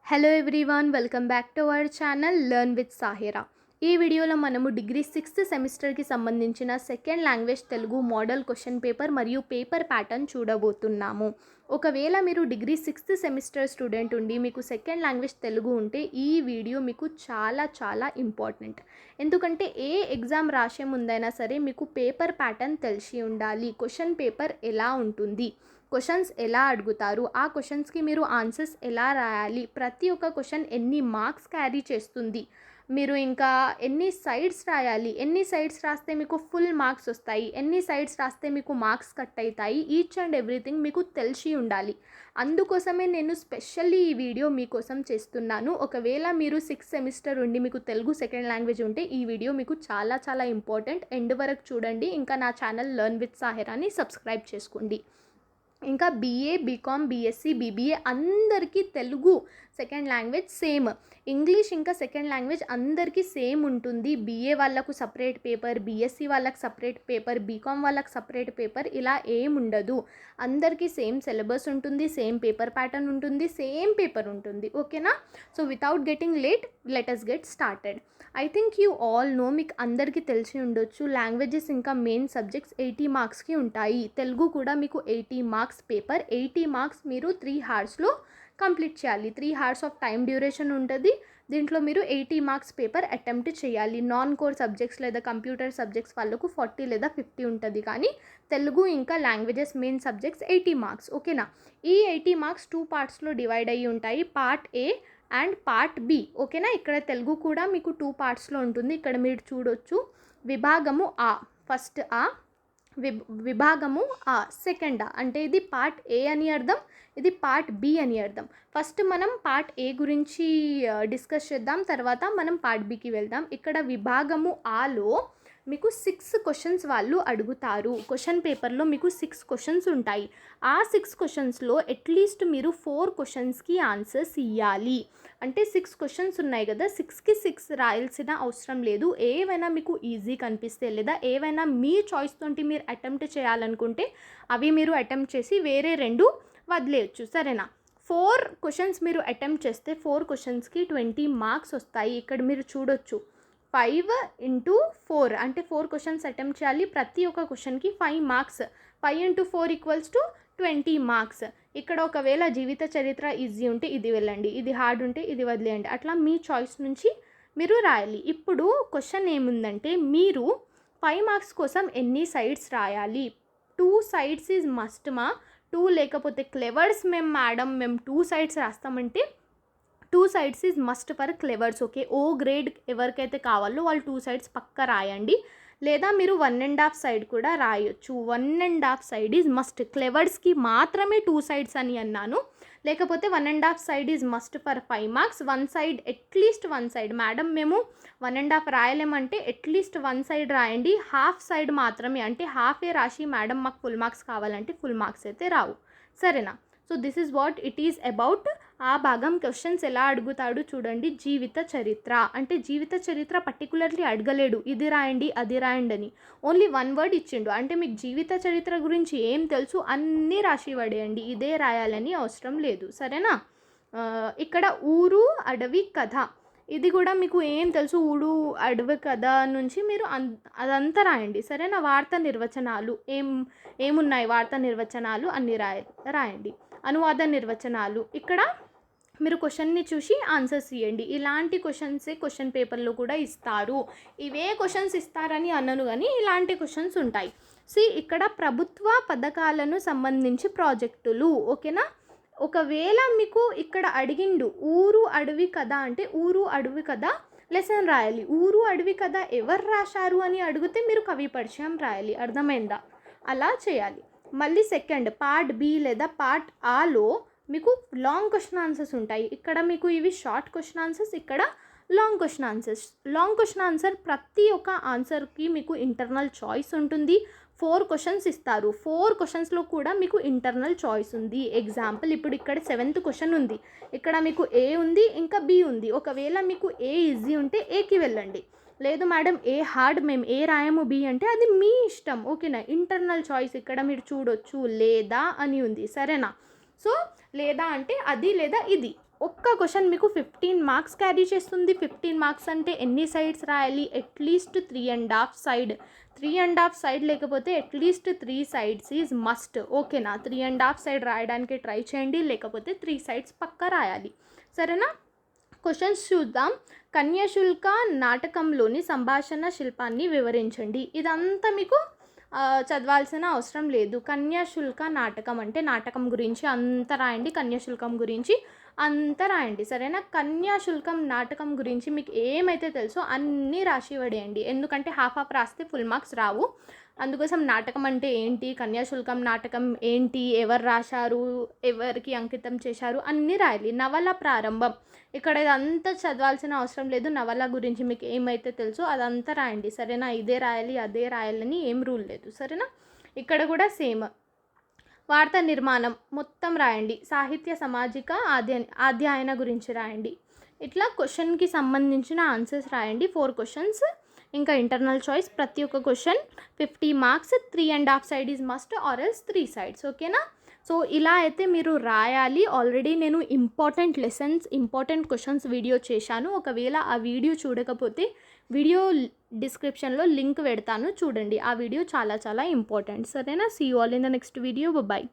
Hello everyone, welcome back to our channel learn with Sahira. ఈ వీడియోలో మనము డిగ్రీ 6th సెమిస్టర్కి సంబంధించిన second language Telugu model question paper మరియు పేపర్ ప్యాటర్న్ చూడబోతున్నాము. ఒకవేళ మీరు డిగ్రీ 6th సెమిస్టర్ స్టూడెంట్ ఉండి మీకు సెకండ్ లాంగ్వేజ్ తెలుగు ఉంటే ఈ వీడియో మీకు చాలా చాలా ఇంపార్టెంట్. ఎందుకంటే ఏ ఎగ్జామ్ రాసే ముందైనా సరే మీకు పేపర్ ప్యాటర్న్ తెలిసి ఉండాలి. క్వశ్చన్ పేపర్ ఎలా ఉంటుంది, క్వశ్చన్స్ ఎలా అడుగుతారు, ఆ క్వశ్చన్స్కి మీరు ఆన్సర్స్ ఎలా రాయాలి, ప్రతి ఒక్క క్వశ్చన్ ఎన్ని మార్క్స్ క్యారీ చేస్తుంది, మీరు ఇంకా ఎన్ని సైడ్స్ రాయాలి, ఎన్ని సైడ్స్ రాస్తే మీకు ఫుల్ మార్క్స్ వస్తాయి, ఎన్ని సైడ్స్ రాస్తే మీకు మార్క్స్ కట్ అవుతాయి, ఈచ్ అండ్ ఎవ్రీథింగ్ మీకు తెలిసి ఉండాలి. అందుకోసమే నేను స్పెషల్లీ ఈ వీడియో మీకోసం చేస్తున్నాను. ఒకవేళ మీరు 6th సెమిస్టర్ ఉండి మీకు తెలుగు సెకండ్ లాంగ్వేజ్ ఉంటే ఈ వీడియో మీకు చాలా చాలా ఇంపార్టెంట్. ఎండ్ వరకు చూడండి. ఇంకా నా channel learn with Sahirani subscribe చేసుకోండి. ఇంకా బీఏ, బీకామ్, బీఎస్సీ, బీబీఏ అందరికీ Telugu second language same. English ఇంకా సెకండ్ లాంగ్వేజ్ అందరికీ సేమ్ ఉంటుంది. బీఏ వాళ్ళకు సపరేట్ పేపర్, బీఎస్సీ వాళ్ళకి సపరేట్ పేపర్, బీకామ్ వాళ్ళకి సపరేట్ పేపర్, ఇలా ఏం ఉండదు. అందరికీ సేమ్ సిలబస్ ఉంటుంది, సేమ్ పేపర్ ప్యాటర్న్ ఉంటుంది, సేమ్ పేపర్ ఉంటుంది. ఓకేనా? So without getting late, let us get started. I think you all know, మీకు అందరికీ తెలిసి ఉండొచ్చు, లాంగ్వేజెస్ ఇంకా మెయిన్ సబ్జెక్ట్స్ 80 మార్క్స్కి ఉంటాయి. తెలుగు కూడా మీకు 80 మార్క్స్ పేపర్. 80 మార్క్స్ మీరు 3 hours కంప్లీట్ చేయాలి. 3 hours ఆఫ్ టైం డ్యూరేషన్ ఉంటుంది. దీంట్లో మీరు 80 మార్క్స్ పేపర్ అటెంప్ట్ చేయాలి. నాన్ కోర్ సబ్జెక్ట్స్ లేదా కంప్యూటర్ సబ్జెక్ట్స్ వాళ్ళకు 40 లేదా 50 ఉంటుంది. కానీ తెలుగు ఇంకా లాంగ్వేజెస్ మెయిన్ సబ్జెక్ట్స్ 80 మార్క్స్. ఓకేనా? ఈ 80 మార్క్స్ 2 partsలో డివైడ్ అయ్యి ఉంటాయి, part A and part B. ఓకేనా? ఇక్కడ తెలుగు కూడా మీకు 2 partsలో ఉంటుంది. ఇక్కడ మీరు చూడొచ్చు, విభాగము ఆ, ఫస్ట్ ఆ, విభాగము ఆ, సెకండ్ ఆ. అంటే ఇది పార్ట్ ఏ అని అర్థం, ఇది పార్ట్ బి అని అర్థం. ఫస్ట్ మనం పార్ట్ ఏ గురించి డిస్కస్ చేద్దాం, తర్వాత మనం పార్ట్ బికి వెళ్దాం. ఇక్కడ విభాగము ఆలో మీకు 6 క్వశ్చన్స్ వాళ్ళు అడుగుతారు. క్వశ్చన్ పేపర్లో మీకు 6 క్వశ్చన్స్ ఉంటాయి. ఆ 6 క్వశ్చన్స్లో అట్లీస్ట్ మీరు 4 క్వశ్చన్స్కి ఆన్సర్స్ ఇవ్వాలి. అంటే 6 క్వశ్చన్స్ ఉన్నాయి కదా, 6కి 6 రాయాల్సిన అవసరం లేదు. ఏవైనా మీకు ఈజీ కనిపిస్తే లేదా ఏవైనా మీ చాయిస్ తోటి మీరు అటెంప్ట్ చేయాలనుకుంటే అవి మీరు అటెంప్ట్ చేసి వేరే 2 వదిలేయచ్చు. సరేనా? 4 క్వశ్చన్స్ మీరు అటెంప్ట్ చేస్తే 4 క్వశ్చన్స్కి 20 మార్క్స్ వస్తాయి. ఇక్కడ మీరు చూడొచ్చు, 5 into 4 అంటే 4 క్వశ్చన్స్ అటెంప్ట్ చేయాలి. ప్రతి ఒక్క క్వశ్చన్కి 5 మార్క్స్. 5 into 4 = 20 marks. ఇక్కడ ఒకవేళ జీవిత చరిత్ర ఈజీ ఉంటే ఇది వెళ్ళండి, ఇది హార్డ్ ఉంటే ఇది వదిలేయండి. అట్లా మీ చాయిస్ నుంచి మీరు రాయాలి. ఇప్పుడు క్వశ్చన్ ఏముందంటే, మీరు 5 మార్క్స్ కోసం ఎన్ని సైడ్స్ రాయాలి? 2 sides ఈజ్ మస్ట్ మా. 2 లేకపోతే క్లెవర్స్ మేడం 2 sides రాస్తామంటే 2 sides is must for clevers. Okay, O grade ఎవరికైతే కావాలో వాళ్ళు 2 sides పక్క రాయండి. లేదా మీరు 1.5 side కూడా రాయొచ్చు. 1.5 side ఈజ్ మస్ట్. క్లెవర్స్కి మాత్రమే 2 sides అని అన్నాను. లేకపోతే 1.5 side is must for 5 marks. 1 side, at least 1 side. Madam మేము 1.5 రాయలేమంటే అట్లీస్ట్ 1 side రాయండి. హాఫ్ సైడ్ మాత్రమే, అంటే హాఫే రాసి మేడం మాకు ఫుల్ మార్క్స్ కావాలంటే ఫుల్ మార్క్స్ అయితే రావు. సరేనా? So this is what it is about. ఆ భాగం క్వశ్చన్స్ ఎలా అడుగుతాడు చూడండి. జీవిత చరిత్ర అంటే జీవిత చరిత్ర పర్టికులర్లీ అడగలేడు, ఇది రాయండి అది రాయండి అని. ఓన్లీ 1 word ఇచ్చిండు. అంటే మీకు జీవిత చరిత్ర గురించి ఏం తెలుసు అన్నీ రాసి పడేయండి, ఇదే రాయాలని అవసరం లేదు. సరేనా? ఇక్కడ ఊరు అడవి కథ, ఇది కూడా మీకు ఏం తెలుసు, ఊడు అడవి కథ నుంచి మీరు అదంతా రాయండి. సరేనా? వార్త నిర్వచనాలు ఏమున్నాయి, వార్త నిర్వచనాలు అన్నీ రాయండి. అనువాద నిర్వచనాలు, ఇక్కడ మీరు క్వశ్చన్ని చూసి ఆన్సర్స్ ఇవ్వండి. ఇలాంటి క్వశ్చన్సే క్వశ్చన్ పేపర్లో కూడా ఇస్తారు. ఇవే క్వశ్చన్స్ ఇస్తారని అన్నను, కానీ ఇలాంటి క్వశ్చన్స్ ఉంటాయి. ఇక్కడ ప్రభుత్వ పథకాలను సంబంధించి ప్రాజెక్టులు. ఓకేనా? ఒకవేళ మీకు ఇక్కడ అడిగిండు ఊరు అడవి కథ అంటే ఊరు అడవి కథ లెసన్ రాయాలి. ఊరు అడవి కథ ఎవరు రాశారు అని అడిగితే మీరు కవి పరిచయం రాయాలి. అర్థమైందా? అలా చేయాలి. మళ్ళీ సెకండ్ పార్ట్ బి లేదా పార్ట్ ఆలో మీకు లాంగ్ క్వశ్చన్ ఆన్సర్స్ ఉంటాయి. ఇక్కడ మీకు ఇవి షార్ట్ క్వశ్చన్ ఆన్సర్స్, ఇక్కడ long question answers. Long question answer ప్రతి ఒక్క ఆన్సర్కి మీకు ఇంటర్నల్ చాయిస్ ఉంటుంది. 4 క్వశ్చన్స్ ఇస్తారు. 4 క్వశ్చన్స్లో కూడా మీకు ఇంటర్నల్ చాయిస్ ఉంది. ఎగ్జాంపుల్, ఇప్పుడు ఇక్కడ 7th క్వశ్చన్ ఉంది, ఇక్కడ మీకు ఏ ఉంది ఇంకా బి ఉంది. ఒకవేళ మీకు ఏ ఈజీ ఉంటే ఏకి వెళ్ళండి. లేదు మేడం ఏ హార్డ్, మేము ఏ రాయము బి అంటే అది మీ ఇష్టం. ఓకేనా? ఇంటర్నల్ చాయిస్ ఇక్కడ మీరు చూడొచ్చు, లేదా అని ఉంది. సరేనా? సో లేదా అంటే అది లేదా ఇది. ఒక్క క్వశ్చన్ మీకు 15 మార్క్స్ క్యారీ చేస్తుంది. 15 మార్క్స్ అంటే ఎన్ని సైడ్స్ రాయాలి? At least 3.5 side. 3.5 సైడ్ లేకపోతే అట్లీస్ట్ 3 సైడ్స్ ఈజ్ మస్ట్. ఓకేనా? 3.5 సైడ్ రాయడానికి ట్రై చేయండి, లేకపోతే 3 సైడ్స్ పక్కా రాయాలి. సరేనా? క్వశ్చన్స్ చూద్దాం. కన్యాశుల్క నాటకంలోని సంభాషణ శిల్పాన్ని వివరించండి. ఇదంతా మీకు చదవాల్సిన అవసరం లేదు. కన్యాశుల్క నాటకం అంటే నాటకం గురించి అంత రాయండి, కన్యాశుల్కం గురించి అంత రాయండి. సరేనా? కన్యాశుల్కం నాటకం గురించి మీకు ఏమైతే తెలుసో అన్నీ రాసి పడేయండి. ఎందుకంటే హాఫ్ రాస్తే ఫుల్ మార్క్స్ రావు. అందుకోసం నాటకం అంటే ఏంటి, కన్యాశుల్కం నాటకం ఏంటి, ఎవరు రాశారు, ఎవరికి అంకితం చేశారు అన్నీ రాయాలి. నవల ప్రారంభం, ఇక్కడ ఇదంతా చదవాల్సిన అవసరం లేదు. నవల గురించి మీకు ఏమైతే తెలుసో అదంతా రాయండి. సరేనా? ఇదే రాయాలి అదే రాయాలని ఏం రూల్ లేదు. సరేనా? ఇక్కడ కూడా సేమ్. వార్తా నిర్మాణం మొత్తం రాయండి. సాహిత్య సామాజిక అధ్యయన గురించి రాయండి. ఇట్లా క్వశ్చన్కి సంబంధించిన ఆన్సర్స్ రాయండి. 4 క్వశ్చన్స్, ఇంకా ఇంటర్నల్ చాయిస్. ప్రతి ఒక్క question 50 marks. 3.5 side is must or else 3 sides. ఓకేనా? సో ఇలా అయితే మీరు రాయాలి. ఆల్రెడీ నేను important lessons, important questions video చేశాను. ఒకవేళ ఆ వీడియో చూడకపోతే వీడియో డిస్క్రిప్షన్లో లింక్ పెడతాను, చూడండి. ఆ వీడియో చాలా చాలా ఇంపార్టెంట్. సరేనా? See you all in the next video. Bye.